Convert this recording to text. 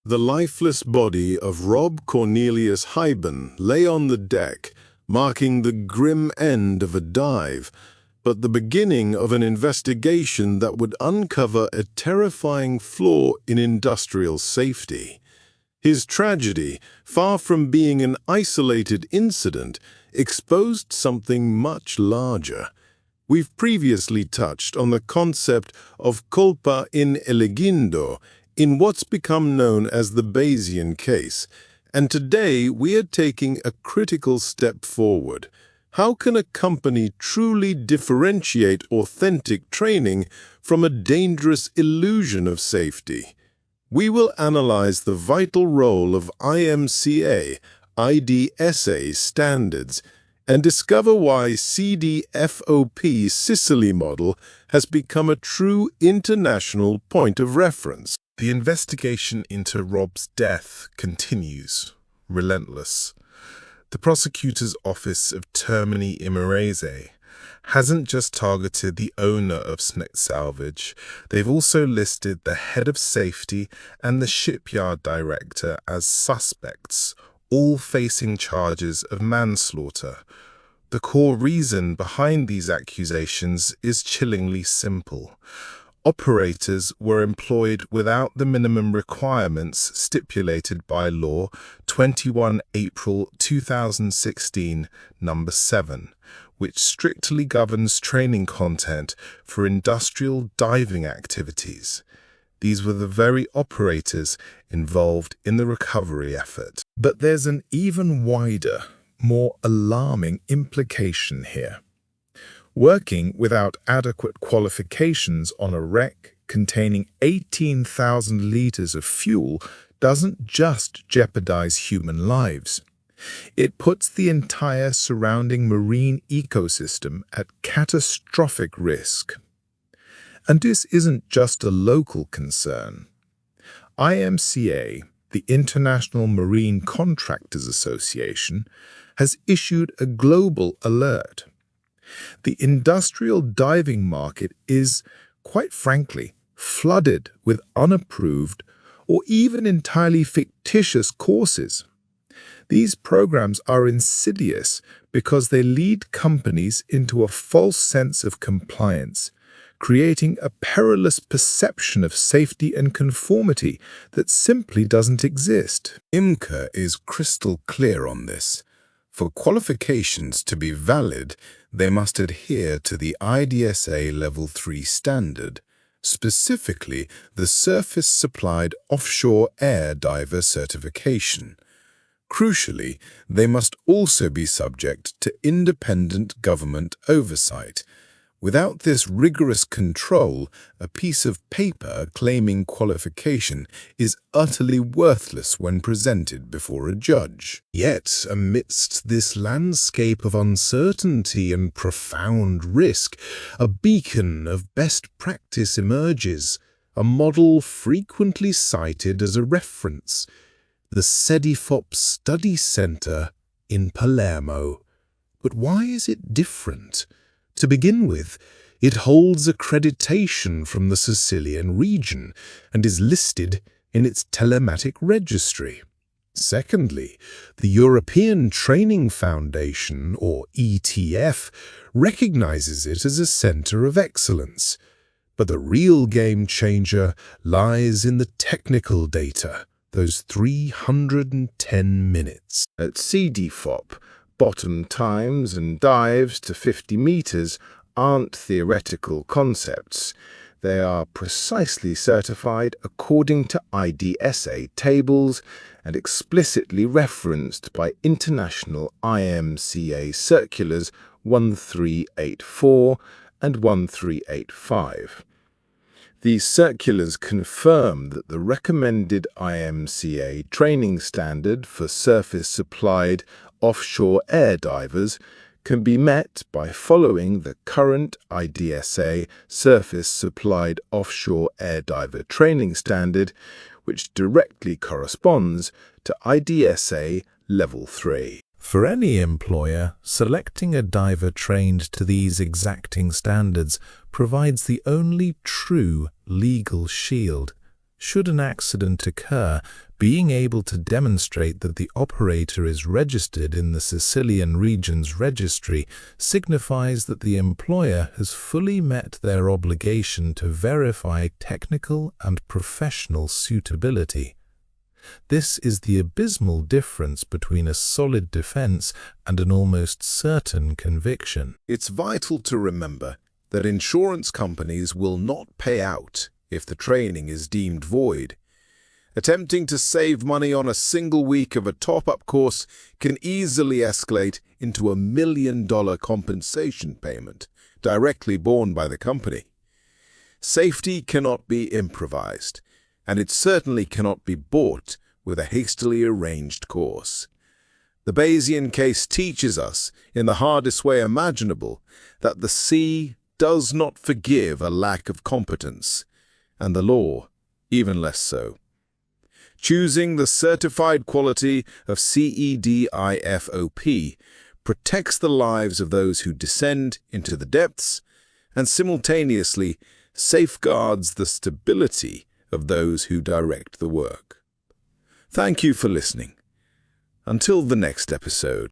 The lifeless body of Rob Cornelius Hyben lay on the deck, marking the grim end of a dive, but the beginning of an investigation that would uncover a terrifying flaw in industrial safety. His tragedy, far from being an isolated incident, exposed something much larger. We've previously touched on the concept of Colpa in Eligendo in what's become known as the Bayesian case, and today we are taking a critical step forward. How can a company truly differentiate authentic training from a dangerous illusion of safety? We will analyze the vital role of IMCA, IDSA standards, and discover why CEDIFOP Sicily model has become a true international point of reference. The investigation into Rob's death continues, relentless. The prosecutor's office of Termini Imerese hasn't just targeted the owner of Snet Salvage, they've also listed the head of safety and the shipyard director as suspects, all facing charges of manslaughter. The core reason behind these accusations is chillingly simple. Operators were employed without the minimum requirements stipulated by Law 21 April 2016, number 7, which strictly governs training content for industrial diving activities. These were the very operators involved in the recovery effort. But there's an even wider, more alarming implication here. Working without adequate qualifications on a wreck containing 18,000 liters of fuel doesn't just jeopardize human lives. It puts the entire surrounding marine ecosystem at catastrophic risk. And this isn't just a local concern. IMCA, the International Marine Contractors Association, has issued a global alert. The industrial diving market is, quite frankly, flooded with unapproved or even entirely fictitious courses. These programs are insidious because they lead companies into a false sense of compliance, creating a perilous perception of safety and conformity that simply doesn't exist. IMCA is crystal clear on this. For qualifications to be valid, they must adhere to the IDSA Level 3 standard, specifically the Surface Supplied Offshore Air Diver certification. Crucially, they must also be subject to independent government oversight. Without this rigorous control, a piece of paper claiming qualification is utterly worthless when presented before a judge. Yet, amidst this landscape of uncertainty and profound risk, a beacon of best practice emerges, a model frequently cited as a reference: the CEDIFOP Study Center in Palermo. But why is it different? To begin with, it holds accreditation from the Sicilian region and is listed in its telematic registry. Secondly, the European Training Foundation, or ETF, recognizes it as a center of excellence. But the real game changer lies in the technical data, those 310 minutes. At CEDIFOP, bottom times and dives to 50 meters aren't theoretical concepts. They are precisely certified according to IDSA tables and explicitly referenced by international IMCA circulars 1384 and 1385. These circulars confirm that the recommended IMCA training standard for surface-supplied offshore air divers can be met by following the current IDSA surface-supplied offshore air diver training standard, which directly corresponds to IDSA Level 3. For any employer, selecting a diver trained to these exacting standards provides the only true legal shield. Should an accident occur, being able to demonstrate that the operator is registered in the Sicilian region's registry signifies that the employer has fully met their obligation to verify technical and professional suitability. This is the abysmal difference between a solid defense and an almost certain conviction. It's vital to remember that insurance companies will not pay out if the training is deemed void. Attempting to save money on a single week of a top-up course can easily escalate into $1 million compensation payment, directly borne by the company. Safety cannot be improvised, and it certainly cannot be bought with a hastily arranged course. The Bayesian case teaches us, in the hardest way imaginable, that the sea does not forgive a lack of competence, and the law even less so. Choosing the certified quality of CEDIFOP protects the lives of those who descend into the depths and simultaneously safeguards the stability of those who direct the work. Thank you for listening. Until the next episode.